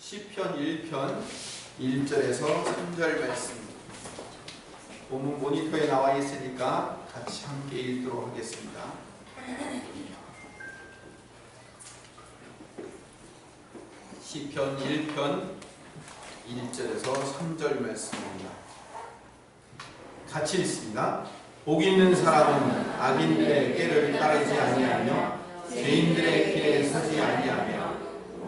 시편 1편 1절에서 3절 말씀 본문 모니터에 나와 있으니까 같이 함께 읽도록 하겠습니다. 시편 1편 1절에서 3절 말씀입니다. 같이 읽습니다. 복 있는 사람은 악인들의 꾀를 따르지 아니하며 죄인들의 길에 서지 아니하며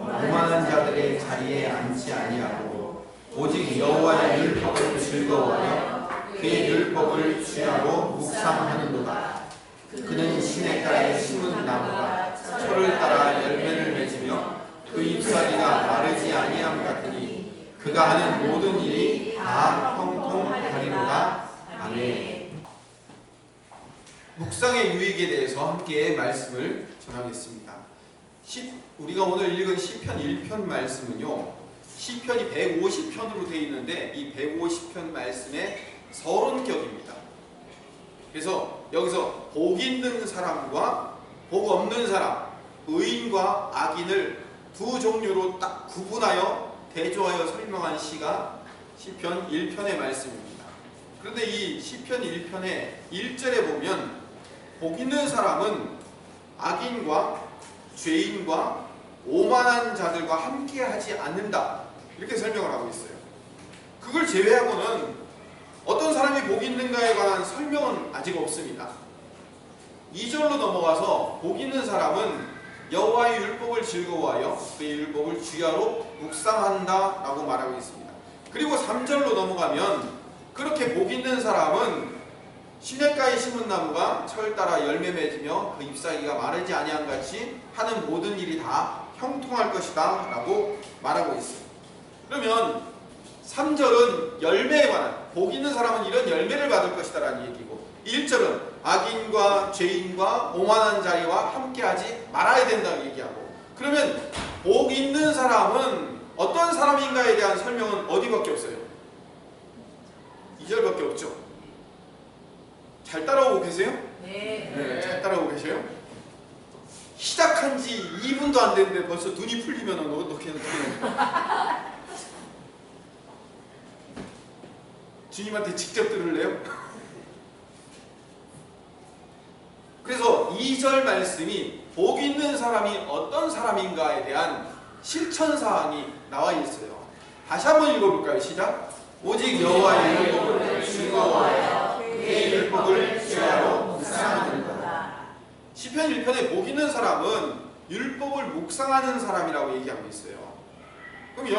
오만한 자들의 자리에 앉지 아니하고 오직 여호와의 율법을 즐거워하여 그의 율법을 주야로 묵상하는도다. 그는 시냇가에 심은 나무가 철을 따라 열매를 맺으며 그 잎사귀가 마르지 아니함 같으니 그가 하는 모든 일이 다 형통하리로다. 아멘. 묵상의 유익에 대해서 함께 말씀을 전하겠습니다. 우리가 오늘 읽은 시편 1편 말씀은요, 시편이 150편으로 되어 있는데 이 150편 말씀의 서론격입니다. 그래서 여기서 복 있는 사람과 복 없는 사람, 의인과 악인을 두 종류로 딱 구분하여 대조하여 설명한 시가 시편 1편의 말씀입니다. 그런데 이 시편 1편의 1절에 보면 복 있는 사람은 악인과 죄인과 오만한 자들과 함께하지 않는다, 이렇게 설명을 하고 있어요. 그걸 제외하고는 어떤 사람이 복 있는가에 관한 설명은 아직 없습니다. 2절로 넘어가서 복 있는 사람은 여호와의 율법을 즐거워하여 그의 율법을 주야로 묵상한다 라고 말하고 있습니다. 그리고 3절로 넘어가면 그렇게 복 있는 사람은 시냇가에 심은 나무가 철 따라 열매 맺으며 그 잎사귀가 마르지 아니함 같이 하는 모든 일이 다 형통할 것이다 라고 말하고 있어요. 그러면 3절은 열매에 관한, 복 있는 사람은 이런 열매를 받을 것이다 라는 얘기고, 1절은 악인과 죄인과 오만한 자리와 함께하지 말아야 된다고 얘기하고, 그러면 복 있는 사람은 어떤 사람인가에 대한 설명은 어디밖에 없어요? 2절밖에 없죠. 잘 따라오고 계세요? 네, 잘 따라오고 계세요? 시작한 지 2분도 안 됐는데 벌써 눈이 풀리면 어떻게 주님한테 직접 들을래요? 그래서 2절 말씀이 복 있는 사람이 어떤 사람인가에 대한 실천사항이 나와 있어요. 다시 한번 읽어볼까요? 시작! 오직 여호와의 율법을 즐거워하여 그의 율법을 주야로 묵상하는 거다. 시편 1편에 복 있는 사람은 율법을 묵상하는 사람이라고 얘기하고 있어요. 그럼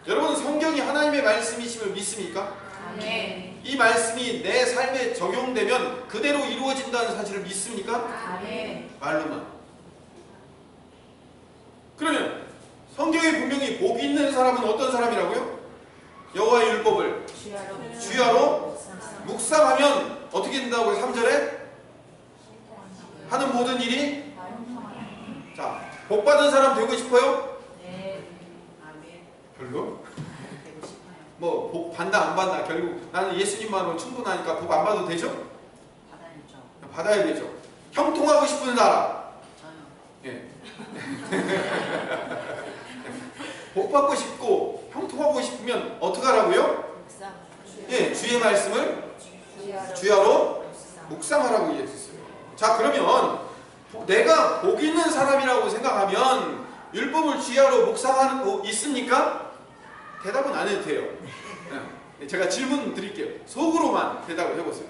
여러분은 성경이 하나님의 말씀이심을 믿습니까? 아멘. 이 말씀이 내 삶에 적용되면 그대로 이루어진다는 사실을 믿습니까? 아멘. 말로만. 그러면 성경에 분명히 복 있는 사람은 어떤 사람이라고요? 여호와의 율법을 주야로 묵상하면 어떻게 된다고요? 3절에 하는 모든 일이, 자, 복 받은 사람 되고 싶어요? 네. 아멘. 별로? 뭐 복 받나 안 받나, 결국 나는 예수님만으로 충분하니까 복 안 받아도 되죠? 받아야죠. 받아야 되죠. 형통하고 싶은 사람, 저요. 예. 복 받고 싶고 형통하고 싶으면 어떻게 하라고요? 묵상. 예, 주의 말씀을 주야로 묵상하라고 얘기했어요. 자, 그러면 내가 복 있는 사람이라고 생각하면 율법을 주야로 묵상하는 거 있습니까? 대답은 안 해도 돼요. 제가 질문 드릴게요. 속으로만 대답을 해보세요.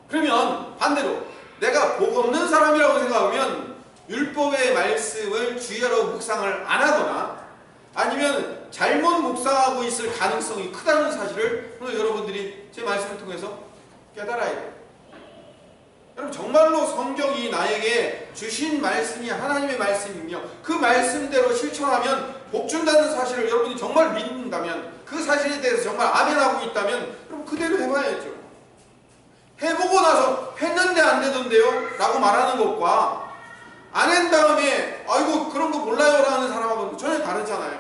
그러면 반대로 내가 복 없는 사람이라고 생각하면 율법의 말씀을 주야로 묵상을 안 하거나 아니면 잘못 묵상하고 있을 가능성이 크다는 사실을 오늘 여러분들이 제 말씀을 통해서 깨달아야 돼요. 여러분, 정말로 성경이 나에게 주신 말씀이 하나님의 말씀이며 그 말씀대로 실천하면 복 준다는 사실을 여러분이 정말 믿는다면, 그 사실에 대해서 정말 아멘하고 있다면 여러분 그대로 해봐야죠. 해보고 나서 했는데 안 되던데요? 라고 말하는 것과 안 한 다음에 아이고 그런 거 몰라요 라는 사람하고는 전혀 다르잖아요.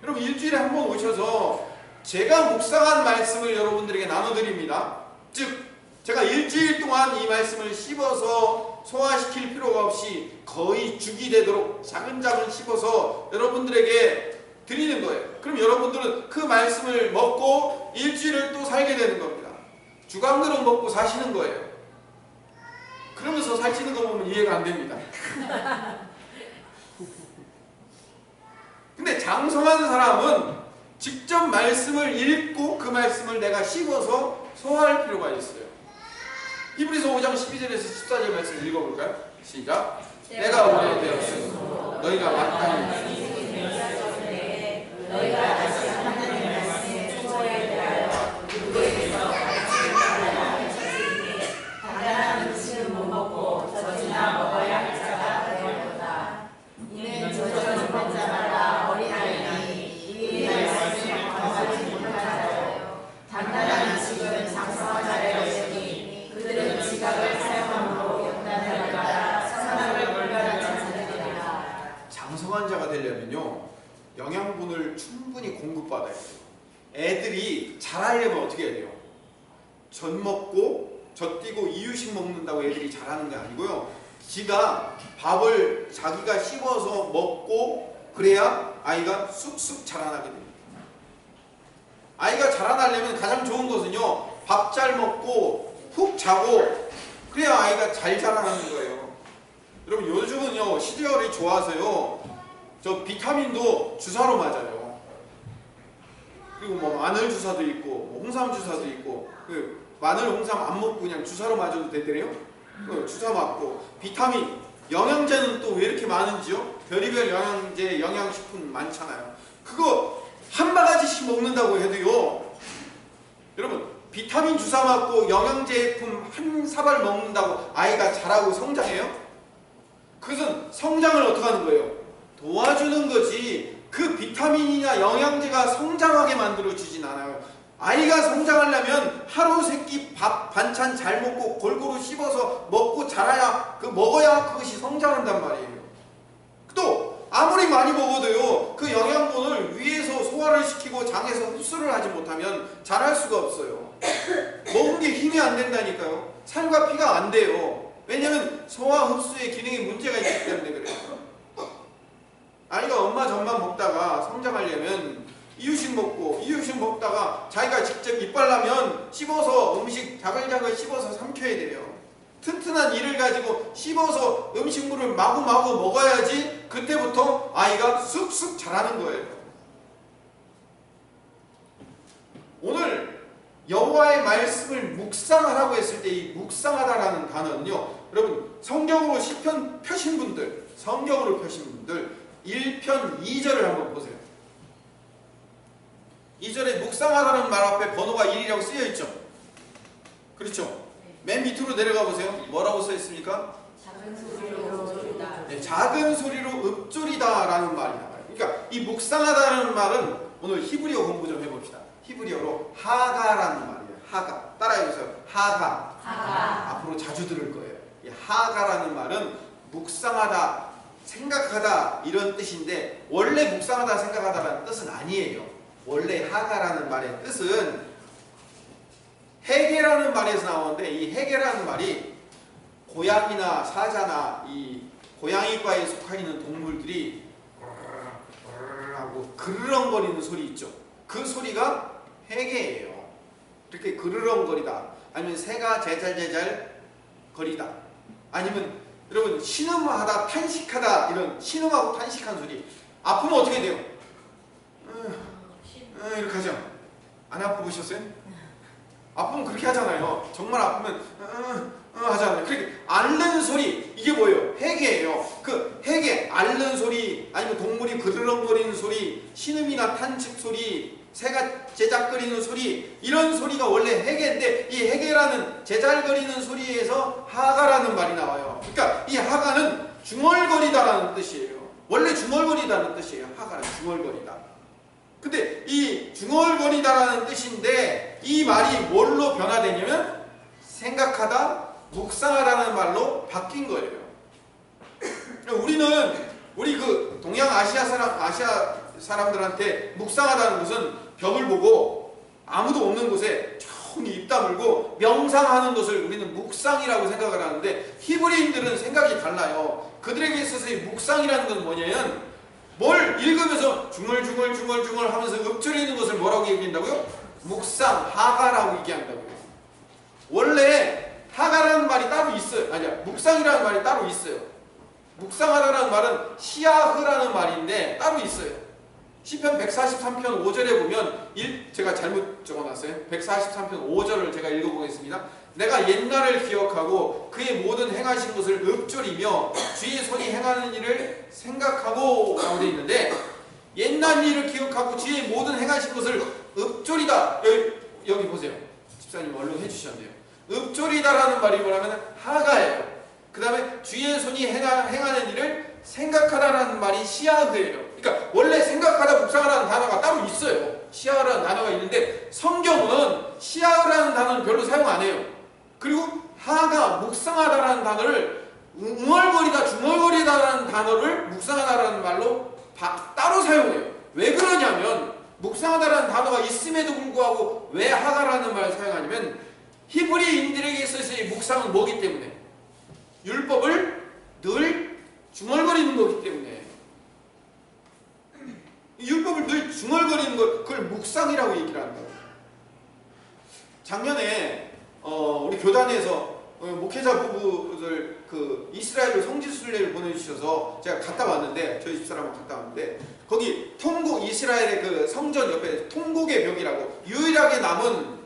여러분, 일주일에 한 번 오셔서 제가 묵상한 말씀을 여러분들에게 나눠드립니다. 즉 제가 일주일 동안 이 말씀을 씹어서 소화시킬 필요가 없이 거의 죽이 되도록 차근차근 씹어서 여러분들에게 드리는 거예요. 그럼 여러분들은 그 말씀을 먹고 일주일을 또 살게 되는 겁니다. 주간그릇 먹고 사시는 거예요. 그러면서 살찌는 거 보면 이해가 안 됩니다. 근데 장성한 사람은 직접 말씀을 읽고 그 말씀을 내가 씹어서 소화할 필요가 있어요. 히브리서 5장 12절에서 14절 말씀 읽어볼까요? 시작. 때가 오래되었으므로 너희가 마땅히 너희가 다시 하나님의 말씀에 초호에 대하여 누구에게서 가르침을 받으라 하셨으니 단단한 음식은 못 먹고 젖이나 먹어야 할 자가 되었도다. 이는 젖을 먹는 자마다 어린아이니 이 말씀에 감하지 못한 자요. 단단한 음식은 장성한 자의 것이니 그들은 지각을 사용함으로 연단자마다 선악을 분별하는 자들이라. 장성한 자가 되려면요, 영양분을 충분히 공급받아야 돼요. 애들이 잘하려면 어떻게 해야 돼요? 젖 먹고 젖 띄고 이유식 먹는다고 애들이 잘하는 게 아니고요, 지가 밥을 자기가 씹어서 먹고 그래야 아이가 쑥쑥 자라나게 됩니다. 아이가 자라나려면 가장 좋은 것은요, 밥 잘 먹고 푹 자고 그래야 아이가 잘 자라나는 거예요. 여러분, 요즘은요 시리얼이 좋아서요 저 비타민도 주사로 맞아요. 그리고 뭐 마늘 주사도 있고 뭐 홍삼 주사도 있고, 그 마늘 홍삼 안 먹고 그냥 주사로 맞아도 되더래요. 주사 맞고 비타민, 영양제는 또 왜 이렇게 많은지요? 별의별 영양제, 영양식품 많잖아요. 그거 한 바가지씩 먹는다고 해도요, 여러분 비타민 주사 맞고 영양제품 한 사발 먹는다고 아이가 자라고 성장해요? 그것은 성장을 어떻게 하는 거예요? 도와주는 거지, 그 비타민이나 영양제가 성장하게 만들어주진 않아요. 아이가 성장하려면 하루 세끼 밥 반찬 잘 먹고 골고루 씹어서 먹고 자라야, 먹어야 그것이 성장한단 말이에요. 또 아무리 많이 먹어도요 그 영양분을 위에서 소화를 시키고 장에서 흡수를 하지 못하면 자랄 수가 없어요. 먹은 게 힘이 안 된다니까요. 살과 피가 안 돼요. 왜냐면 소화 흡수의 기능에 문제가 있기 때문에 그래요. 아이가 엄마 젖만 먹다가 성장하려면 이유식 먹다가 자기가 직접 이빨 나면 씹어서 음식 자글자글 씹어서 삼켜야 돼요. 튼튼한 이를 가지고 씹어서 음식물을 마구마구 먹어야지 그때부터 아이가 쑥쑥 자라는 거예요. 오늘 여호와의 말씀을 묵상하라고 했을 때 이 묵상하다라는 단어는요, 여러분 성경으로 시편 펴신 분들, 성경으로 펴신 분들 1편 2절을 한번 보세요. 2절에 묵상하라는 말 앞에 번호가 1이라고 쓰여 있죠. 그렇죠? 맨 밑으로 내려가 보세요. 뭐라고 써 있습니까? 작은 소리로 읊조리다. 네, 작은 소리로 읊조리다 라는 말이 나와요. 그러니까 이 묵상하다라는 말은 오늘 히브리어 공부 좀 해봅시다. 히브리어로 하가라는 말이에요. 하가. 따라해보세요. 하가. 앞으로 자주 들을 거예요. 이 하가라는 말은 묵상하다, 생각하다 이런 뜻인데, 원래 묵상하다, 생각하다라는 뜻은 아니에요. 원래 하가라는 말의 뜻은 해계라는 말에서 나오는데, 이 해계라는 말이 고양이나 사자나 이 고양이과에 속하는 동물들이 하고 그르렁거리는 소리 있죠. 그 소리가 해계예요. 이렇게 그르렁거리다, 아니면 새가 제잘제잘 거리다, 아니면 여러분 신음하다, 탄식하다, 이런 신음하고 탄식한 소리. 아프면 어떻게 돼요? 이렇게 하죠. 안 아프셨어요? 아프면 그렇게 하잖아요. 정말 아프면 하잖아요. 그렇게 앓는 소리, 이게 뭐예요? 해계예요. 그 해계, 앓는 소리, 아니면 동물이 그르렁거리는 소리, 신음이나 탄식 소리, 새가 제작거리는 소리, 이런 소리가 원래 해계인데, 이 해계라는 제잘거리는 소리에서 하가라는 말이 나와요. 그러니까 이 하가는 중얼거리다라는 뜻이에요. 원래 중얼거리다는 뜻이에요. 하가는 중얼거리다. 근데 이 중얼거리다라는 뜻인데, 이 말이 뭘로 변화되냐면 생각하다, 묵상하다는 말로 바뀐 거예요. 우리 그 동양 아시아 사람들한테 묵상하다는 것은 벽을 보고 아무도 없는 곳에 조용히 입 다물고 명상하는 것을 우리는 묵상이라고 생각을 하는데 히브리인들은 생각이 달라요. 그들에게 있어서의 묵상이라는 건 뭐냐면 뭘 읽으면서 중얼중얼 하면서 읊조리는 것을 뭐라고 얘기한다고요? 묵상, 하가라고 얘기한다고요. 원래 하가라는 말이 따로 있어요. 아니야, 묵상이라는 말이 따로 있어요. 묵상하라는 말은 시야흐라는 말인데 따로 있어요. 시편 143편 5절에 보면 제가 잘못 적어놨어요. 143편 5절을 제가 읽어보겠습니다. 내가 옛날을 기억하고 그의 모든 행하신 것을 읊조리며 주의 손이 행하는 일을 생각하고 라고 되어 있는데 옛날 일을 기억하고 주의 모든 행하신 것을 읊조리다. 여기 보세요. 집사님 얼른 해주셨네요. 읊조리다라는 말이 뭐냐면 하가예요. 그 다음에 주의 손이 행하는 일을 생각하다라는 말이 시야흐예요. 그러니까 원래 생각하다 묵상하라는 단어가 따로 있어요. 시야흐라는 단어가 있는데 성경은 시야흐라는 단어는 별로 사용 안 해요. 그리고 하가 묵상하다라는 단어를 웅얼거리다 중얼거리다라는 단어를 묵상하다라는 말로 따로 사용해요. 왜 그러냐면 묵상하다라는 단어가 있음에도 불구하고 왜 하가라는 말을 사용하냐면 히브리인들에게 있어서의 묵상은 뭐기 때문에 율법을 늘 중얼거리는 거기 때문에 율법을 늘 중얼거리는 것, 그걸 묵상이라고 얘기를 하는 거예요. 작년에 우리 교단에서 목회자 부부들 그 이스라엘로 성지순례를 보내주셔서 제가 갔다 왔는데 저희 집사람하고 갔다 왔는데 거기 통곡 이스라엘의 그 성전 옆에 통곡의 벽이라고 유일하게 남은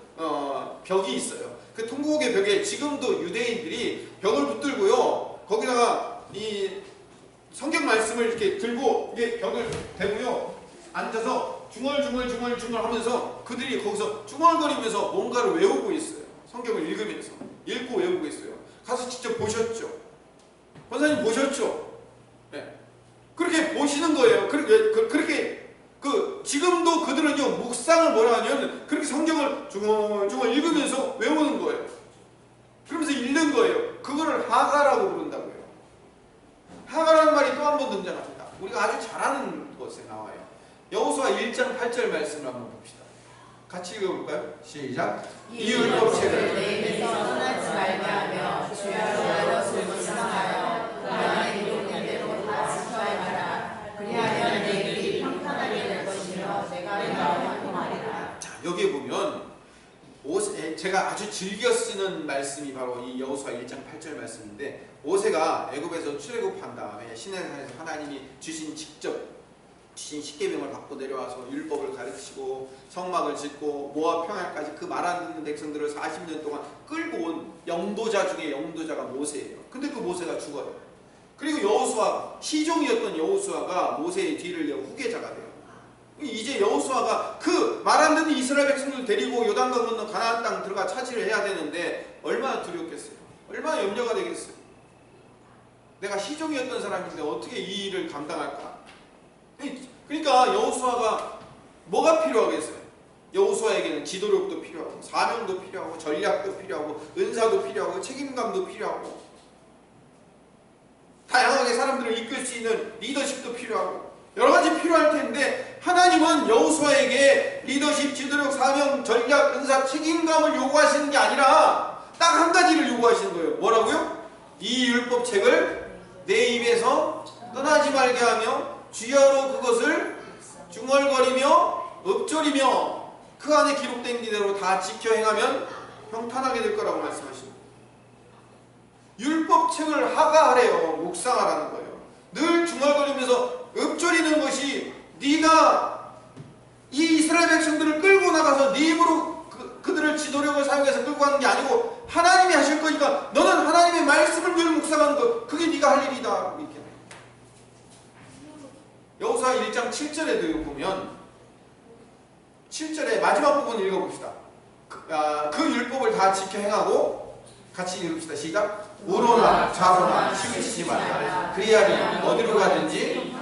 벽이 있어요. 그 통곡의 벽에 지금도 유대인들이 벽을 붙들고요. 거기다가 이 성경 말씀을 이렇게 들고 이게 벽을 대고요. 앉아서 중얼중얼 하면서 그들이 거기서 중얼거리면서 뭔가를 외우고 있어요. 성경을 읽으면서 읽고 외우고 있어요. 가서 직접 보셨죠? 권사님 보셨죠? 네. 그렇게 보시는 거예요. 그렇게 지금도 그들은요 묵상을 뭐라 하냐면 그렇게 성경을 중얼중얼 읽으면서 외우는 거예요. 그러면서 읽는 거예요. 그거를 하가라고 부른다고요. 하가라는 말이 또 한 번 등장합니다. 우리가 아주 잘하는 것에 나와요. 여호수아 1장 8절 말씀을 한번 봅시다. 같이 읽어볼까요? 시작. 이 율법책을 내 입에서 떠나지 말게 하며 주야로 것을 묵상하여 그 안에 기록된 대로 다 지켜야 하라. 그리하면 내 길이 평탄하게 될 것이며 내가 형통하리라. 자, 여기에 보면 제가 아주 즐겨 쓰는 말씀이 바로 이 여호수아 1장 8절 말씀인데 모세가 애굽에서 출애굽한 다음에 시내산에서 하나님이 직접 주신 십계명을 받고 내려와서 율법을 가르치고 성막을 짓고 모압 평야까지 그 말 안 듣는 백성들을 40년 동안 끌고 온 영도자 중에 영도자가 모세예요. 근데 그 모세가 죽어요. 그리고 여호수아, 시종이었던 여호수아가 모세의 뒤를 이어 후계자가 돼요. 이제 여호수아가 그 말 안 듣는 이스라엘 백성들 데리고 요단강 건너 가나안 땅 들어가 차지를 해야 되는데 얼마나 두렵겠어요. 얼마나 염려가 되겠어요. 내가 시종이었던 사람인데 어떻게 이 일을 감당할까. 그러니까 여호수아가 뭐가 필요하겠어요? 여호수아에게는 지도력도 필요하고 사명도 필요하고 전략도 필요하고 은사도 필요하고 책임감도 필요하고 다양하게 사람들을 이끌 수 있는 리더십도 필요하고 여러 가지 필요할 텐데 하나님은 여호수아에게 리더십, 지도력, 사명, 전략, 은사, 책임감을 요구하시는 게 아니라 딱 한 가지를 요구하시는 거예요. 뭐라고요? 이 율법책을 내 입에서 떠나지 말게 하며 주야로 그것을 중얼거리며 읊조리며 그 안에 기록된 기대로 다 지켜 행하면 평탄하게 될 거라고 말씀하십니다. 율법책을 하가하래요. 묵상하라는 거예요. 늘 중얼거리면서 읊조리는 것이 네가 이 이스라엘 백성들을 끌고 나가서 네 입으로 그들을 지도력을 사용해서 끌고 가는 게 아니고 하나님이 하실 거니까 너는 하나님의 말씀을 늘 묵상하는 것, 그게 네가 할 일이다. 이렇게. 여호수아 1장 7절에도 보면 7절에 마지막 부분 읽어봅시다. 그 율법을 다 지켜 행하고 같이 읽읍시다. 시작. 우로나 좌로나 치우치지 말라. 그리하면 어디로 가든지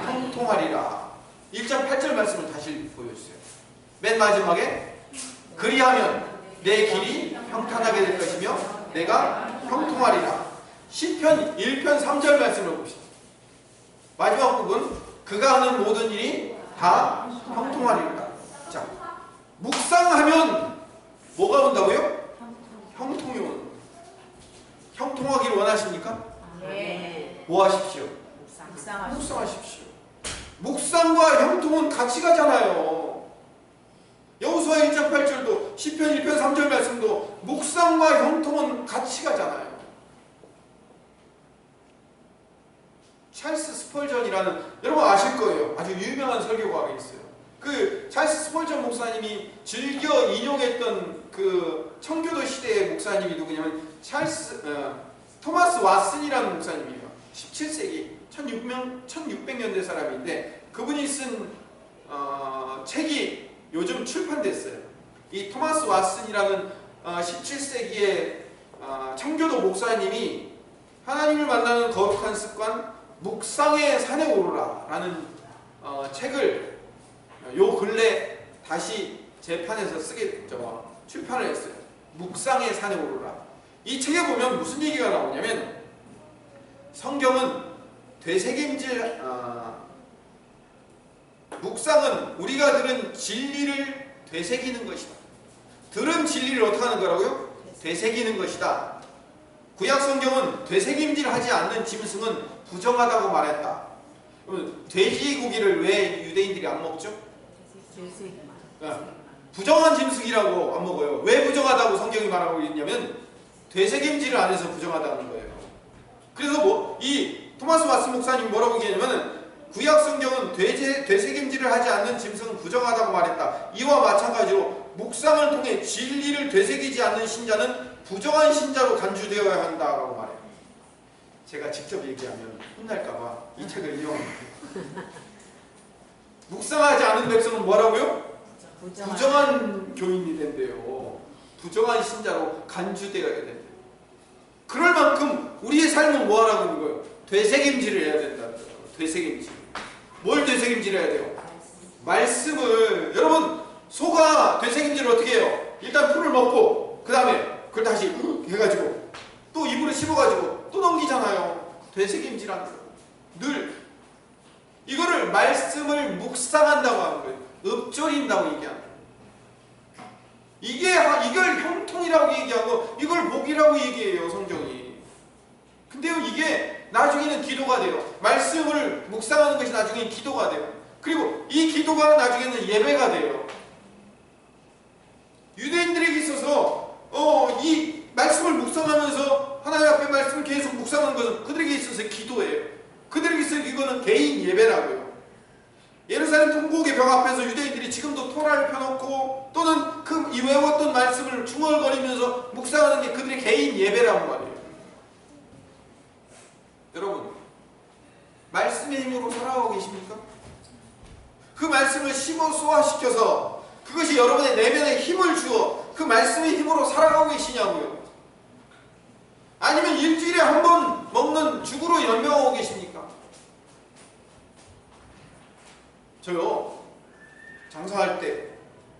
형통하리라. 1장 8절 말씀을 다시 보여주세요. 맨 마지막에 그리하면 내 길이 평탄하게 될 것이며 내가 형통하리라. 시편 1편 3절 말씀을 봅시다. 마지막 부분 그가 하는 모든 일이 다 형통하리라. 자, 묵상하면 뭐가 온다고요? 형통이 오는 거예요. 형통하기를 원하십니까? 네. 뭐 하십시오? 묵상하십시오. 묵상하십시오. 묵상과 형통은 같이 가잖아요. 여호수아 1장 8절도 시편 1편 3절 말씀도 묵상과 형통은 같이 가잖아요. 찰스 스펄전이라는, 여러분 아실 거예요. 아주 유명한 설교가가 있어요. 그 찰스 스펄전 목사님이 즐겨 인용했던 그 청교도 시대의 목사님이 누구냐면 토마스 왓슨이라는 목사님이에요. 17세기 1600년대 사람인데 그분이 쓴 책이 요즘 출판됐어요. 이 토마스 왓슨이라는 17세기의 청교도 목사님이 하나님을 만나는 거룩한 습관 묵상의 산에 오르라 라는 책을 요 근래 다시 재판에서 출판을 했어요. 묵상의 산에 오르라. 이 책에 보면 무슨 얘기가 나오냐면 성경은 되새김질 묵상은 우리가 들은 진리를 되새기는 것이다. 들은 진리를 어떻게 하는 거라고요? 되새기는 것이다. 구약 성경은 되새김질하지 않는 짐승은 부정하다고 말했다. 돼지고기를 왜 유대인들이 안 먹죠? 부정한 짐승이라고 안 먹어요. 왜 부정하다고 성경이 말하고 있냐면 되새김질을 안 해서 부정하다는 거예요. 그래서 이 토마스 왓슨 목사님 뭐라고 얘기하냐면 구약 성경은 되새김질을 하지 않는 짐승은 부정하다고 말했다. 이와 마찬가지로 묵상을 통해 진리를 되새기지 않는 신자는 부정한 신자로 간주되어야 한다라고 말해요. 제가 직접 얘기하면 혼날까봐 이 책을 이용합니다. 묵상하지 않은 백성은 뭐라고요? 부정한 교인이 된대요. 부정한 신자로 간주되어야 된대요. 그럴 만큼 우리의 삶은 뭐 하라고 하는 거예요? 되새김질을 해야 된다는 거예요. 되새김질. 뭘 되새김질 해야 돼요? 말씀을. 여러분 소가 되새김질을 어떻게 해요? 일단 풀을 먹고 그 다음에 그걸 다시 해가지고 또 입으로 씹어가지고 또 넘기잖아요. 되새김질하는 거예요. 늘 이거를 말씀을 묵상한다고 하는 거예요. 읊조린다고 얘기하는 거예요. 이걸 형통이라고 얘기하고 이걸 복이라고 얘기해요, 성경이. 근데요, 이게 나중에는 기도가 돼요. 말씀을 묵상하는 것이 나중에는 기도가 돼요. 그리고 이 기도가 나중에는 예배가 돼요. 유대인들에게 있어서 이 말씀을 묵상하면서 하나님 앞에 말씀을 계속 묵상하는 것은 그들에게 있어서 기도예요. 그들에게 있어서 이거는 개인 예배라고요. 예루살렘 통곡의 벽 앞에서 유대인들이 지금도 토라를 펴놓고 또는 그 외웠던 말씀을 중얼거리면서 묵상하는 게 그들의 개인 예배라고 말이에요. 여러분, 말씀의 힘으로 살아가고 계십니까? 그 말씀을 심어 소화시켜서 그것이 여러분의 내면에 힘을 주어 그 말씀의 힘으로 살아가고 계시냐고요? 아니면 일주일에 한 번 먹는 죽으로 연명하고 계십니까? 저요, 장사할 때,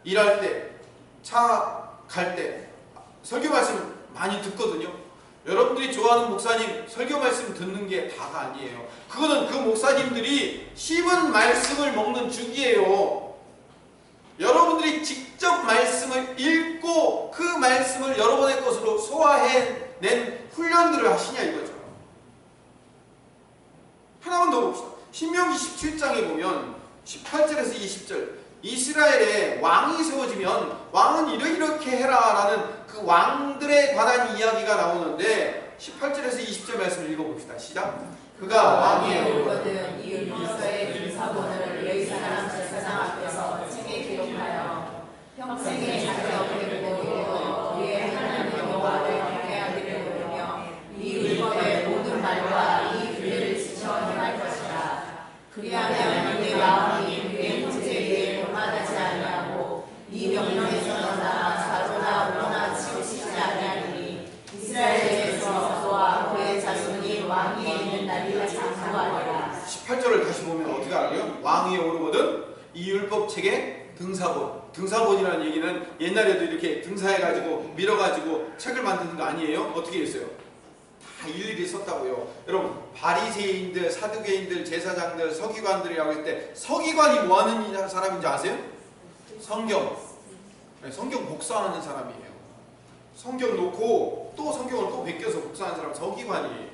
일할 때, 차 갈 때 설교 말씀 많이 듣거든요. 여러분들이 좋아하는 목사님 설교 말씀 듣는 게 다가 아니에요. 그거는 그 목사님들이 씹은 말씀을 먹는 죽이에요. 여러분들이 직접 말씀을 읽고 그 말씀을 여러분의 것으로 소화해낸 훈련들을 하시냐 이거죠. 하나만 더 봅시다. 신명기 17장에 보면 18절에서 20절 이스라엘에 왕이 세워지면 왕은 이렇게 해라 라는 그 왕들에 관한 이야기가 나오는데 18절에서 20절 말씀을 읽어봅시다. 시작. 그가 왕위에 오르거든 이 율법서의 등사본을 레위 사람 제사장 앞에서 책에 기록하여 평생에 자기 어깨를 보이고 그의 하나님 여호와를 경외하기를 모르며 이 율법의 모든 말과 이 규례를 지켜 행할 것이다. 그리하면 그의 마음이 그의 문제에 교만하지 아니하고 이 명령에서 떠나 좌로나 우로나 치우치지 아니하니 이스라엘에서 그와 그의 자손이 왕위에 있는 날이 장수하리라. 18절을 다시 보면 어떻게 알아요? 왕위에 오르거든 이 율법책의 등사본. 등사본이라는 얘기는 옛날에도 이렇게 등사해가지고 밀어가지고 책을 만드는 거 아니에요? 어떻게 했어요? 다 일일이 썼다고요. 여러분 바리새인들, 사두개인들, 제사장들, 서기관들이라고 할 때 서기관이 뭐하는 사람인지 아세요? 성경. 성경 복사하는 사람이에요. 성경 놓고 또 성경을 또 베껴서 복사하는 사람 서기관이에요.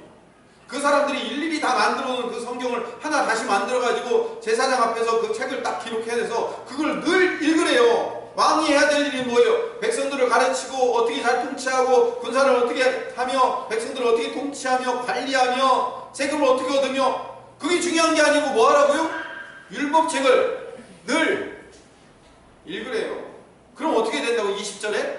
그 사람들이 일일이 다 만들어 놓은 그 성경을 하나 다시 만들어 가지고 제사장 앞에서 그 책을 딱 기록해내서 그걸 늘 읽으래요. 왕이 해야 될 일이 뭐예요? 백성들을 가르치고 어떻게 잘 통치하고 군사를 어떻게 하며 백성들을 어떻게 통치하며 관리하며 세금을 어떻게 얻으며, 그게 중요한 게 아니고 뭐 하라고요? 율법책을 늘 읽으래요. 그럼 어떻게 된다고? 20절에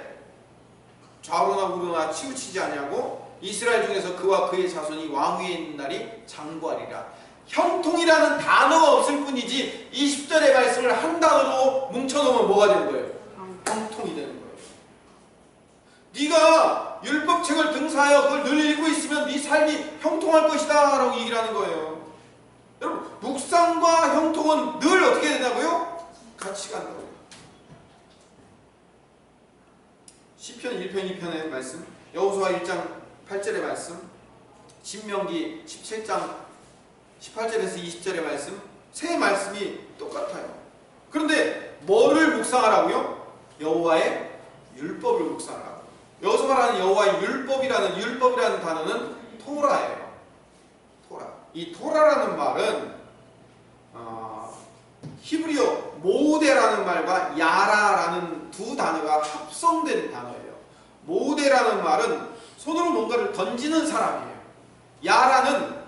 좌우로나 우로나 치우치지 아니하고 이스라엘 중에서 그와 그의 자손이 왕위에 있는 날이 장구하리라. 형통이라는 단어가 없을 뿐이지 20절의 말씀을 한 단어로 뭉쳐놓으면 뭐가 되는 거예요? 형통이 되는 거예요. 네가 율법책을 등사하여 그걸 늘 읽고 있으면 네 삶이 형통할 것이다 라고 얘기를 하는 거예요. 여러분, 묵상과 형통은 늘 어떻게 된다고요? 같이 간다고요. 시편 1편 2편의 말씀, 여호수아 1장 8절의 말씀, 신명기 17장 18절에서 20절의 말씀, 세 말씀이 똑같아요. 그런데 뭐를 묵상하라고요? 여호와의 율법을 묵상하라고. 여기서 말하는 여호와의 율법이라는 단어는 토라예요. 토라. 이 토라라는 말은 히브리어 모데라는 말과 야라라는 두 단어가 합성된 단어예요. 모데라는 말은 손으로 뭔가를 던지는 사람이에요. 야라는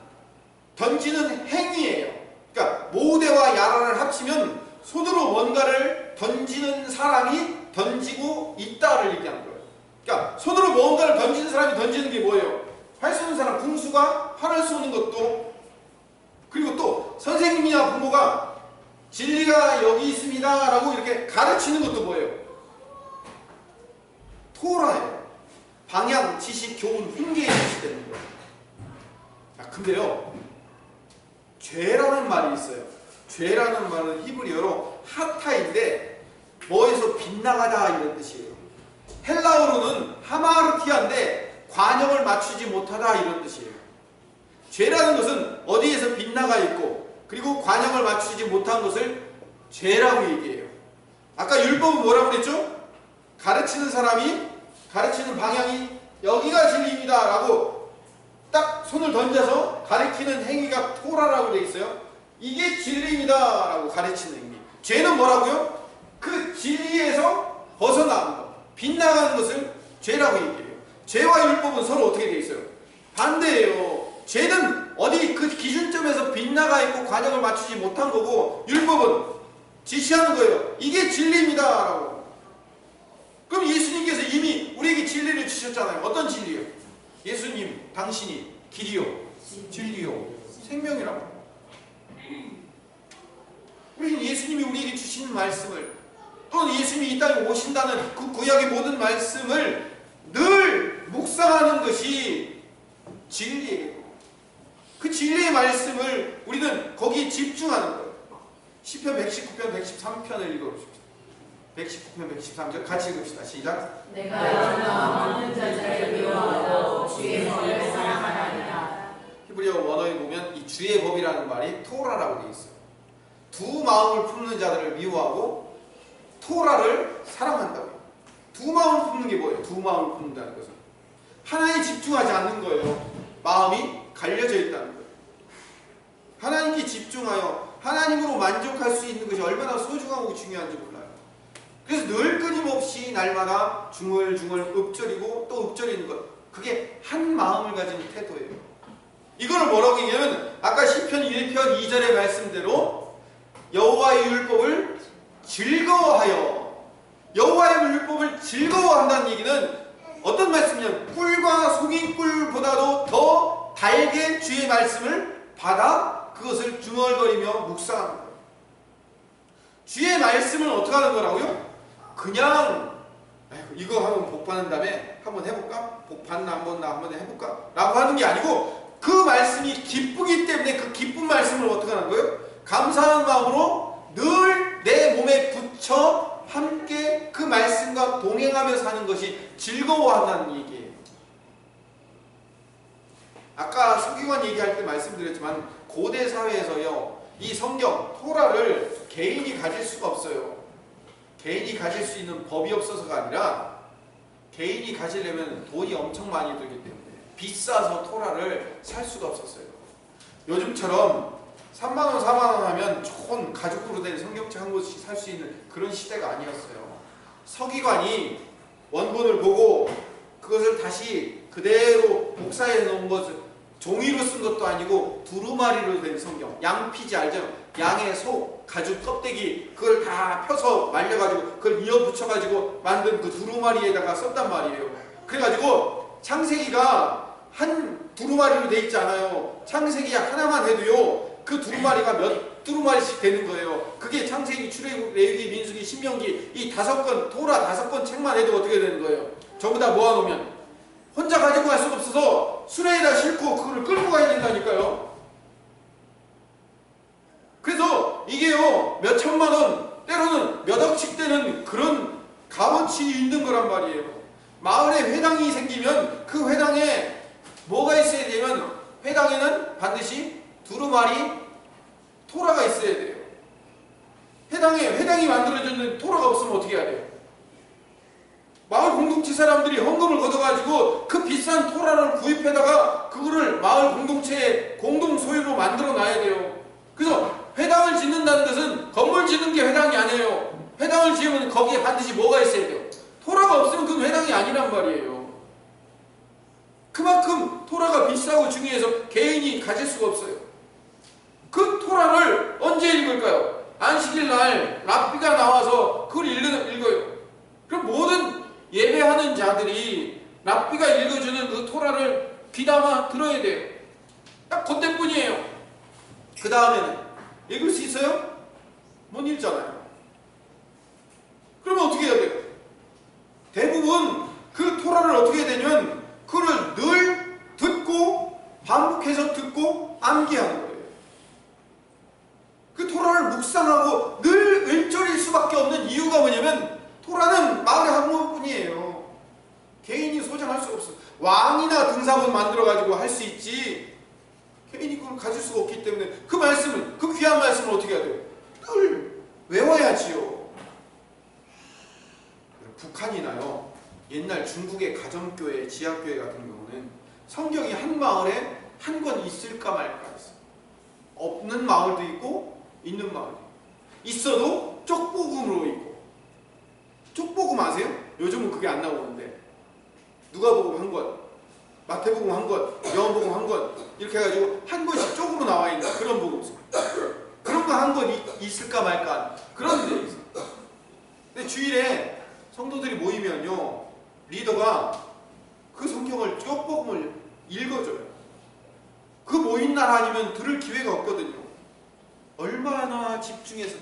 던지는 행위예요. 그러니까 모데와 야라를 합치면 손으로 뭔가를 던지는 사람이 던지고 있다를 얘기하는 거예요. 그러니까 손으로 뭔가를 던지는 사람이 던지는 게 뭐예요? 활 쏘는 사람, 궁수가 활을 쏘는 것도, 그리고 또 선생님이나 부모가 진리가 여기 있습니다 라고 이렇게 가르치는 것도 뭐예요? 토라예요. 방향, 지식, 교훈, 훈계에 지시되는 거예요. 근데요, 죄라는 말이 있어요. 죄라는 말은 히브리어로 하타인데 뭐에서 빗나가다 이런 뜻이에요. 헬라어로는 하마르티아인데 관역을 맞추지 못하다 이런 뜻이에요. 죄라는 것은 어디에서 빗나가 있고 그리고 관역을 맞추지 못한 것을 죄라고 얘기해요. 아까 율법은 뭐라고 그랬죠? 가르치는 사람이 가르치는 방향이 여기가 진리입니다 라고 딱 손을 던져서 가르치는 행위가 토라라고 되어 있어요. 이게 진리입니다 라고 가르치는 행위. 죄는 뭐라고요? 그 진리에서 벗어나는 것, 빗나가는 것을 죄라고 얘기해요. 죄와 율법은 서로 어떻게 되어 있어요? 반대예요. 죄는 어디 그 기준점에서 빗나가 있고 관역을 맞추지 못한 거고, 율법은 지시하는 거예요. 이게 진리입니다 라고. 그럼 예수님께서 이미 우리에게 진리를 주셨잖아요. 어떤 진리요? 예수님, 당신이 길이요, 진리요, 생명이라고. 우리는 예수님이 우리에게 주신 말씀을, 또는 예수님이 이 땅에 오신다는 그 구약의 모든 말씀을 늘 묵상하는 것이 진리예요. 그 진리의 말씀을 우리는 거기에 집중하는 거예요. 시편 119편 113편을 읽어봅시다. 119편 113절 같이 읽읍시다. 시작. 내가 없는 자들을 미워하고 주의 법을 사랑하나이다. 히브리어 원어에 보면 이 주의 법이라는 말이 토라라고 되어 있어요. 두 마음을 품는 자들을 미워하고 토라를 사랑한다고요. 두 마음을 품는 게 뭐예요? 두 마음을 품는다는 것은 하나에 집중하지 않는 거예요. 마음이 갈려져 있다는 거예요. 하나님께 집중하여 하나님으로 만족할 수 있는 것이 얼마나 소중하고 중요한지 몰라요. 그래서 늘 끊임없이 날마다 중얼중얼 읊조리고 또 읊조리는 것, 그게 한 마음을 가진 태도예요. 이거를 뭐라고 얘기하면 아까 시편 1편 2절의 말씀대로 여호와의 율법을 즐거워하여, 여호와의 율법을 즐거워한다는 얘기는 어떤 말씀이냐면 꿀과 속인 꿀보다도 더 달게 주의 말씀을 받아 그것을 중얼거리며 묵상하는 거예요. 주의 말씀을 어떻게 하는 거라고요? 그냥 이거 하면 복 받는다며 한번 해볼까? 복 받나 한번 해볼까? 라고 하는 게 아니고 그 말씀이 기쁘기 때문에 그 기쁜 말씀을 어떻게 하는 거예요? 감사한 마음으로 늘 내 몸에 붙여 함께 그 말씀과 동행하며 사는 것이 즐거워한다는 얘기예요. 아까 서기관 얘기할 때 말씀드렸지만 고대 사회에서요, 이 성경, 토라를 개인이 가질 수가 없어요. 개인이 가질 수 있는 법이 없어서가 아니라 개인이 가지려면 돈이 엄청 많이 들기 때문에 비싸서 토라를 살 수가 없었어요. 요즘처럼 3만원 4만원 하면 좋은 가죽으로 된 성경책 한 권씩 살 수 있는 그런 시대가 아니었어요. 서기관이 원본을 보고 그것을 다시 그대로 복사해 놓은 것을 종이로 쓴 것도 아니고 두루마리로 된 성경, 양피지 알죠? 양의 속, 가죽 껍데기 그걸 다 펴서 말려가지고 그걸 이어 붙여가지고 만든 그 두루마리에다가 썼단 말이에요. 그래가지고 창세기가 한 두루마리로 돼 있지 않아요. 창세기 하나만 해도요 그 두루마리가 몇 두루마리씩 되는 거예요. 그게 창세기, 출애굽, 레위기, 민수기, 신명기 이 5권 토라 5권 책만 해도 어떻게 되는 거예요? 전부 다 모아놓으면 혼자 가지고 갈 수가 없어서 수레에다 싣고 그거를 끌고 가야 된다니까요. 그래서 이게요 몇 천만 원 때로는 몇 억씩 되는 그런 값어치 있는 거란 말이에요. 마을에 회당이 생기면 그 회당에 뭐가 있어야 되면 회당에는 반드시 두루마리 토라가 있어야 돼요. 회당이 만들어졌는데 토라가 없으면 어떻게 해야 돼요? 마을 공동체 사람들이 헌금을 걷어가지고 그 비싼 토라를 구입해다가 그거를 마을 공동체의 공동 소유로 만들어 놔야 돼요. 그래서 회당을 짓는다는 것은 건물 짓는 게 회당이 아니에요. 회당을 지으면 거기에 반드시 뭐가 있어야 돼요? 토라가 없으면 그건 회당이 아니란 말이에요. 그만큼 토라가 비싸고 중요해서 개인이 가질 수가 없어요. 그 토라를 언제 읽을까요? 안식일 날 랍비가 나와서 그걸 읽어요. 그럼 모든 예배하는 자들이 랍비가 읽어주는 그 토라를 귀담아 들어야 돼요. 딱 그때뿐이에요. 그 다음에는 읽을 수 있어요? 못 읽잖아요. 그러면 어떻게 해야 돼요? 대부분 그 토라를 어떻게 해야 되냐면 그걸 늘 듣고 반복해서 듣고 암기하는 거예요. 그 토라를 묵상하고 늘 일절일 수밖에 없는 이유가 뭐냐면 토라는 마을의 학문뿐이에요. 개인이 소장할 수가 없어. 왕이나 등사본 만들어가지고 할 수 있지 개인이 그걸 가질 수가 없기 때문에 그 말씀을, 그 귀한 말씀을 어떻게 해야 돼요? 늘 외워야지요. 북한이나요 옛날 중국의 가정교회, 지하교회 같은 경우는 성경이 한 마을에 한 권 있을까 말까 했어요. 없는 마을도 있고 있는 마을도 있고 있어도 쪽복음으로 있고 쪽복음 아세요? 요즘은 그게 안 나오는데 누가복음 한 권, 마태복음 한 권, 요한복음 한 권 이렇게 해가지고 한 권씩 쪽으로 나와 있는 그런 복음 그런 거 한 권 있을까 말까 그런 데 있어요. 근데 주일에 성도들이 모이면요 리더가 그 성경을 쪽복음을 읽어줘요. 그 모인 날 아니면 들을 기회가 없거든요. 얼마나 집중해서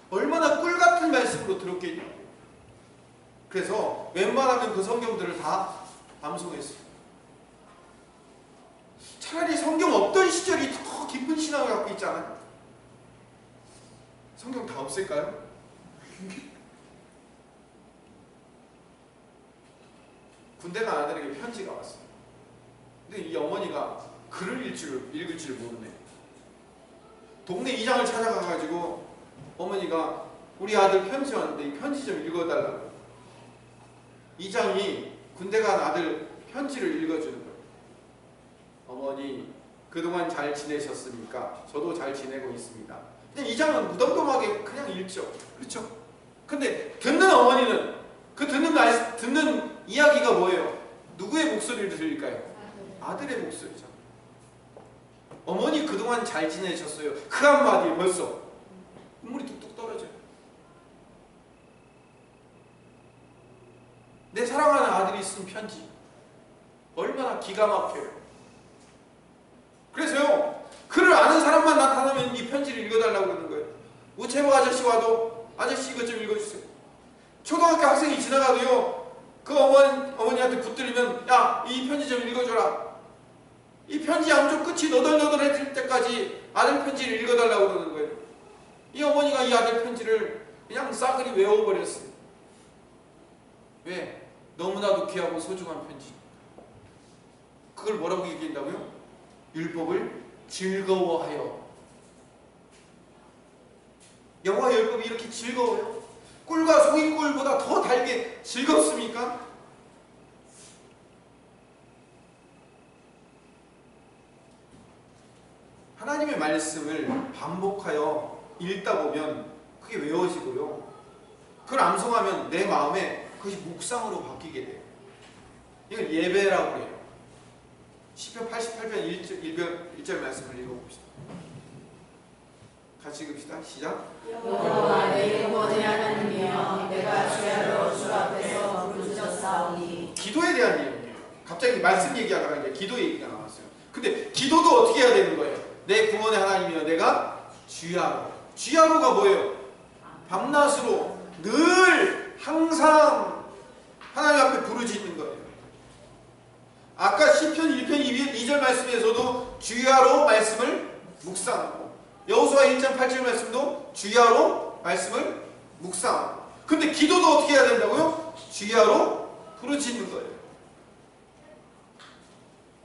얼마나 꿀같은 말씀으로 들었겠냐고. 그래서 웬만하면 그 성경들을 다 암송했어요. 차라리 성경 없던 시절이 더 깊은 신앙을 갖고 있잖아요. 성경 다 없앨까요? 군대 간 아들에게 편지가 왔어요. 근데 이 어머니가 글을 읽을 줄 모르네. 동네 이장을 찾아가가지고 어머니가 우리 아들 편지 왔는데 이 편지 좀 읽어달라고. 이장이 군대 간 아들 편지를 읽어주는 거예요. 어머니 그동안 잘 지내셨습니까? 저도 잘 지내고 있습니다. 근데 이장은 무덤덤하게 그냥 읽죠. 그렇죠? 근데 듣는 어머니는 그 듣는 이야기가 뭐예요? 누구의 목소리를 들릴까요? 아들의 목소리죠. 어머니 그동안 잘 지내셨어요. 그 한마디에 벌써 눈물이 뚝뚝 떨어져요. 내 사랑하는 아들이 쓴 편지 얼마나 기가 막혀요. 그래서요 글을 아는 사람만 나타나면 이 편지를 읽어달라고 그러는 거예요. 우체부 아저씨 와도 아저씨 이것 좀 읽어주세요. 초등학교 학생이 지나가도요 그 어머니한테 붙들리면 야 이 편지 좀 읽어줘라. 이 편지 양쪽 끝이 너덜너덜해질 때까지 아들 편지를 읽어달라고 그러는 거예요. 이 어머니가 이 아들 편지를 그냥 싸그리 외워버렸어요. 왜? 너무나도 귀하고 소중한 편지. 그걸 뭐라고 얘기한다고요? 율법을 즐거워하여. 여호와 율법이 이렇게 즐거워요? 꿀과 송이꿀보다 더 달게 즐겁습니까? 하나님의 말씀을 반복하여 읽다 보면 그게 외워지고요. 그걸 암송하면 내 마음에 그것이 묵상으로 바뀌게 돼요. 이걸 예배라고 해요. 시편 88편 1절 말씀을 읽어봅시다. 같이 읽읍시다. 시작. 여호와 내 구원의 하나님이여 내가 주야로 주 앞에서 부르짖었사오니. 기도에 대한 내용이에요. 갑자기 말씀 얘기하다가 이제 기도 얘기가 나왔어요. 근데 기도도 어떻게 해야 되는 거예요? 내 구원의 하나님이여 내가 주야로. 주야로가 뭐예요? 밤낮으로 늘 항상 하나님 앞에 부르짖는 거예요. 아까 시편 1편 2절 말씀에서도 주야로 말씀을 묵상하고 여호수아 1장 8절 말씀도 주야로 말씀을 묵상하고 근데 기도도 어떻게 해야 된다고요? 주야로 부르짖는 거예요.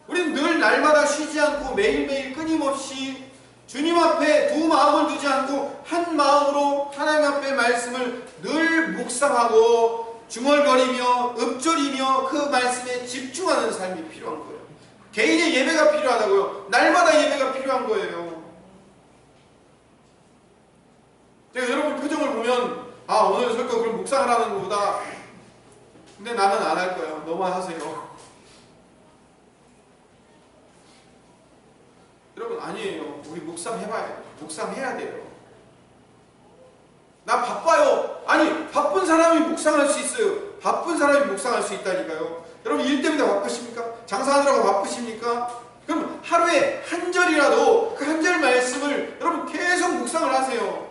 우리는 늘 날마다 쉬지 않고 매일매일 끊임없이 주님 앞에 두 마음을 두지 않고 한 마음으로 하나님 앞에 말씀을 늘 묵상하고 중얼거리며 읊조리며 그 말씀에 집중하는 삶이 필요한 거예요. 개인의 예배가 필요하다고요. 날마다 예배가 필요한 거예요. 제가 여러분 표정을 보면 아 오늘 설교 그럼 묵상을 하는 것보다 근데 나는 안 할 거야. 너만 하세요. 여러분 아니에요. 우리 묵상해봐야 돼요. 묵상해야 돼요. 나 바빠요. 아니 바쁜 사람이 묵상할 수 있어요. 바쁜 사람이 묵상할 수 있다니까요. 여러분 일 때문에 바쁘십니까? 장사하느라고 바쁘십니까? 그럼 하루에 한 절이라도 그 한 절 말씀을 여러분 계속 묵상을 하세요.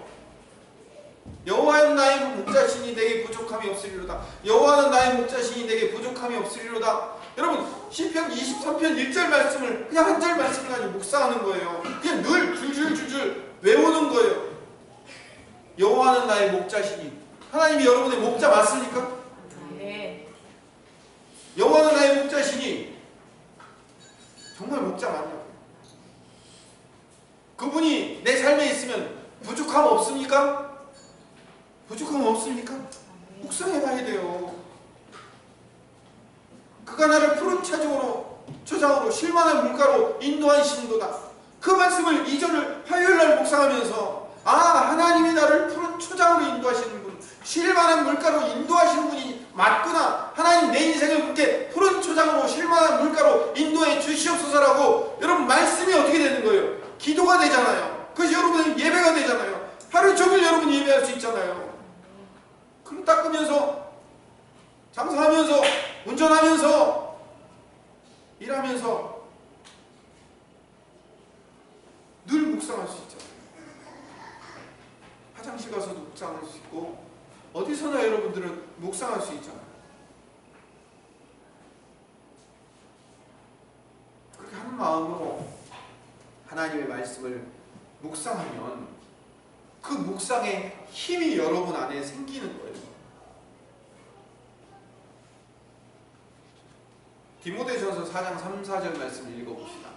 여호와는 나의 목자시니 내게 부족함이 없으리로다. 여호와는 나의 목자시니 내게 부족함이 없으리로다. 여러분 시편 23편 1절 말씀을 그냥 한 절 말씀을 가지고 묵상하는 거예요. 그냥 늘 줄줄줄줄 외우는 거예요. 여호와는 나의 목자시니. 하나님이 여러분의 목자 맞습니까? 네. 여호와는 나의 목자시니. 정말 목자 맞냐고요? 그분이 내 삶에 있으면 부족함 없습니까? 부족함 없습니까? 묵상해봐야 돼요. 그가 나를 푸른 초장으로 쉴만한 물가로 인도하시는도다. 그 말씀을 2절을 화요일날 묵상하면서 아 하나님이 나를 푸른 초장으로 인도하시는 분, 쉴만한 물가로 인도하시는 분이 맞구나. 하나님 내 인생을 그렇게 푸른 초장으로 쉴만한 물가로 인도해 주시옵소서라고 여러분 말씀이 어떻게 되는 거예요? 기도가 되잖아요. 그것이 여러분의 예배가 되잖아요. 하루 종일 여러분 예배할 수 있잖아요. 그럼 닦으면서 장사하면서 운전하면서 일하면서 늘 묵상할 수 있잖아요. 화장실 가서도 묵상할 수 있고 어디서나 여러분들은 묵상할 수 있잖아요. 그렇게 한 마음으로 하나님의 말씀을 묵상하면 그 묵상의 힘이 여러분 안에 생기는 거예요. 디모데전서 4장 3, 4절 말씀을 읽어봅시다.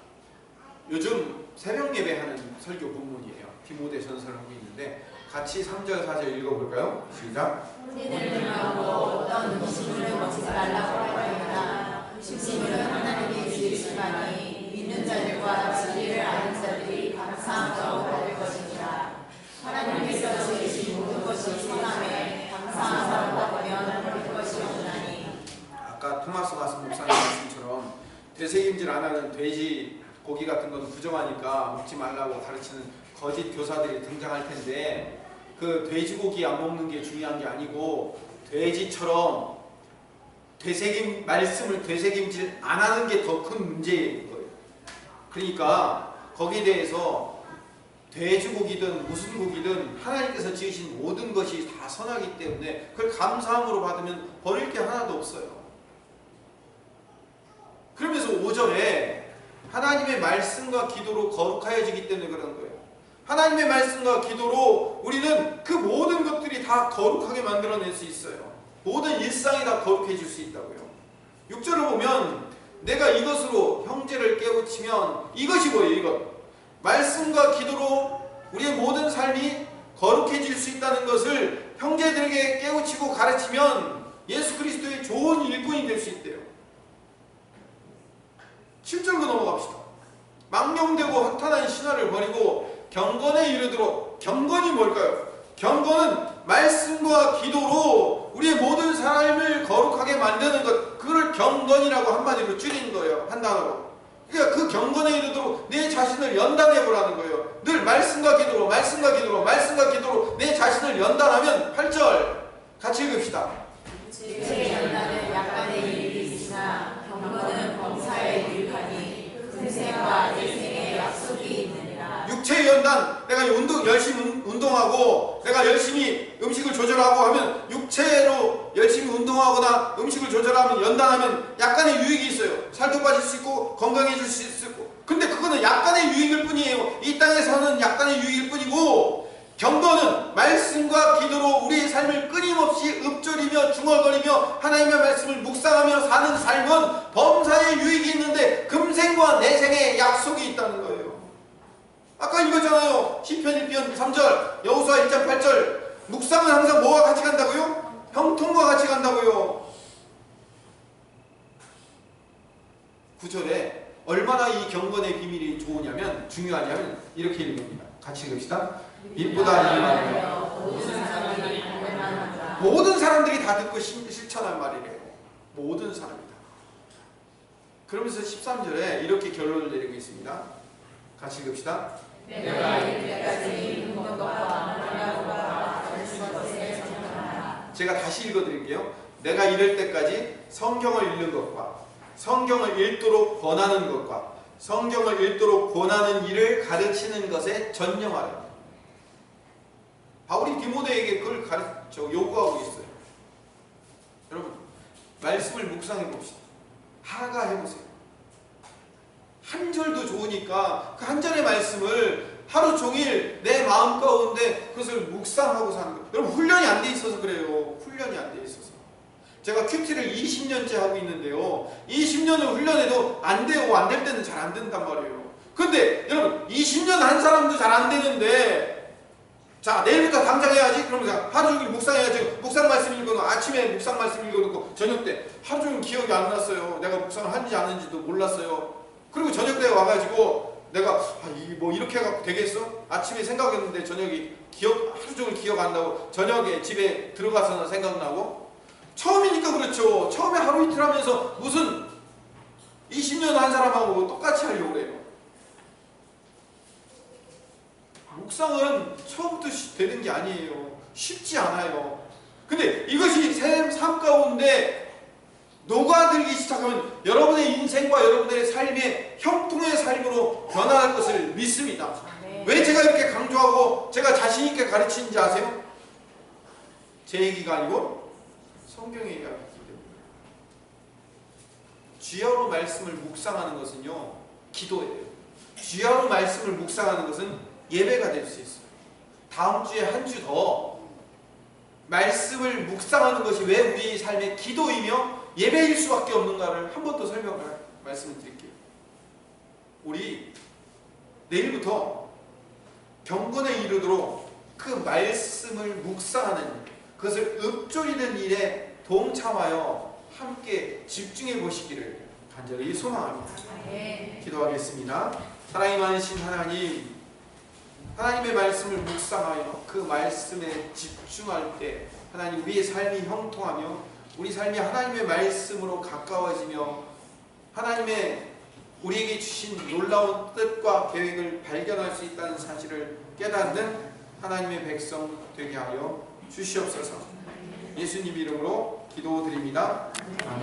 요즘 새벽 예배하는 설교 본문이에요. 디모데전서를 하고 있는데 같이 3절 4절 읽어볼까요? 시작. 우리들을 하고 어떤 음식물을 먹지 말라고 하였다. 음식물은 하나님이 주시지만이 믿는 자들과 진리를 아는 자들이 감사함으로 받을 것이니라. 하나님께서 주신 모든 것이 선함에 감사하다 보면 버릴 것이 없나니. 아까 토마스 가슴 목사님 말씀처럼 되새김질 안 하는 돼지 고기 같은 건 부정하니까 먹지 말라고 가르치는 거짓 교사들이 등장할 텐데 그 돼지고기 안 먹는 게 중요한 게 아니고 돼지처럼 말씀을 되새김질 안 하는 게 더 큰 문제인 거예요. 그러니까 거기에 대해서 돼지고기든 무슨 고기든 하나님께서 지으신 모든 것이 다 선하기 때문에 그걸 감사함으로 받으면 버릴 게 하나도 없어요. 그러면서 5절에 하나님의 말씀과 기도로 거룩하여지기 때문에 그런 거예요. 하나님의 말씀과 기도로 우리는 그 모든 것들이 다 거룩하게 만들어낼 수 있어요. 모든 일상이 다 거룩해질 수 있다고요. 6절을 보면 내가 이것으로 형제를 깨우치면 이것이 뭐예요? 이것. 말씀과 기도로 우리의 모든 삶이 거룩해질 수 있다는 것을 형제들에게 깨우치고 가르치면 예수 그리스도의 좋은 일꾼이 될 수 있대요. 7절로 넘어갑시다. 망령되고 허탄한 신화를 버리고 경건에 이르도록. 경건이 뭘까요? 경건은 말씀과 기도로 우리의 모든 삶을 거룩하게 만드는 것, 그걸 경건이라고 한마디로 줄인 거예요. 한 단어로. 그러니까 그 경건에 이르도록 내 자신을 연단해 보라는 거예요. 늘 말씀과 기도로 내 자신을 연단하면 8절 같이 읽읍시다. 제 연단은 약간의 일이 있으나 경건은 범사에 유익하니 금생과 내생에 약속이 있느니라. 육체의 연단, 내가 열심히 운동하고 내가 열심히 음식을 조절하고 하면, 육체로 열심히 운동하거나 음식을 조절하면, 연단하면 약간의 유익이 있어요. 살도 빠질 수 있고 건강해질 수 있고. 근데 그거는 약간의 유익일 뿐이에요. 이 땅에서는 약간의 유익일 뿐이고, 경건은 말씀과 기도로 우리의 삶을 끊임없이 읊조리며 중얼거리며 하나님의 말씀을 묵상하며 사는 삶은 범사에 유익이 있는데 금생과 내생에 약속이 있다는 거예요. 아까 읽었잖아요. 시편 1편 3절, 여호수아 1장 8절. 묵상은 항상 뭐와 같이 간다고요? 형통과 같이 간다고요. 9절에 얼마나 이 경건의 비밀이 좋으냐면, 중요하냐면 이렇게 읽습니다. 같이 읽읍시다. 빛보다 이만하며 모든 사람들이 다 듣고 실천한 말이래요. 모든 사람이다. 그러면서 13절에 이렇게 결론을 내리고 있습니다. 같이 읽읍시다. 내가 이를 때까지 읽는 것과 제가 다시 읽어드릴게요. 내가 이럴 때까지 성경을 읽는 것과 성경을 읽도록 권하는 것과 성경을 읽도록 권하는 일을 가르치는 것에 전념하라. 바울이 디모데에게 그걸 요구하고 있어요. 여러분, 말씀을 묵상해 봅시다. 하가해 보세요. 한 절도 좋으니까 그 한 절의 말씀을 하루 종일 내 마음 가운데 그것을 묵상하고 사는 거예요. 여러분, 훈련이 안 돼 있어서 그래요. 훈련이 안 돼 있어서. 제가 큐티를 20년째 하고 있는데요. 20년을 훈련해도 안 돼요. 안 될 때는 잘 안 된단 말이에요. 근데 여러분, 20년 한 사람도 잘 안 되는데, 자, 내일부터 당장 해야지. 그러면서 하루 종일 묵상해야지. 묵상 말씀 읽어놓고, 아침에 묵상 말씀 읽어놓고, 저녁 때 하루 종일 기억이 안 났어요. 내가 묵상을 하는지 안 하는지도 몰랐어요. 그리고 저녁 때 와가지고 내가 뭐 이렇게 해갖고 되겠어? 아침에 생각했는데 저녁이 하루 종일 기억 안 나고, 저녁에 집에 들어가서는 생각나고. 처음이니까 그렇죠. 처음에 하루 이틀 하면서 무슨 20년 한 사람하고 똑같이 하려고 그래요. 묵상은 처음부터 되는 게 아니에요. 쉽지 않아요. 근데 이것이 삶 가운데 녹아들기 시작하면 여러분의 인생과 여러분의 삶의 형통의 삶으로 변화할 것을 믿습니다. 왜 제가 이렇게 강조하고 제가 자신 있게 가르치는지 아세요? 제 얘기가 아니고 성경의 얘기가 있기 때문에. 주야로 말씀을 묵상하는 것은요, 기도예요. 주야로 말씀을 묵상하는 것은 예배가 될 수 있어요. 다음 주에 한 주 더 말씀을 묵상하는 것이 왜 우리 삶의 기도이며 예배일 수밖에 없는가를 한 번 더 말씀을 드릴게요. 우리 내일부터 경건에 이르도록 그 말씀을 묵상하는, 그것을 읊조리는 일에 동참하여 함께 집중해 보시기를 간절히 소망합니다. 기도하겠습니다. 사랑이 많으신 하나님, 하나님의 말씀을 묵상하여 그 말씀에 집중할 때 하나님, 우리의 삶이 형통하며 우리 삶이 하나님의 말씀으로 가까워지며 하나님의 우리에게 주신 놀라운 뜻과 계획을 발견할 수 있다는 사실을 깨닫는 하나님의 백성 되게 하여 주시옵소서. 예수님 이름으로 기도드립니다. 아멘.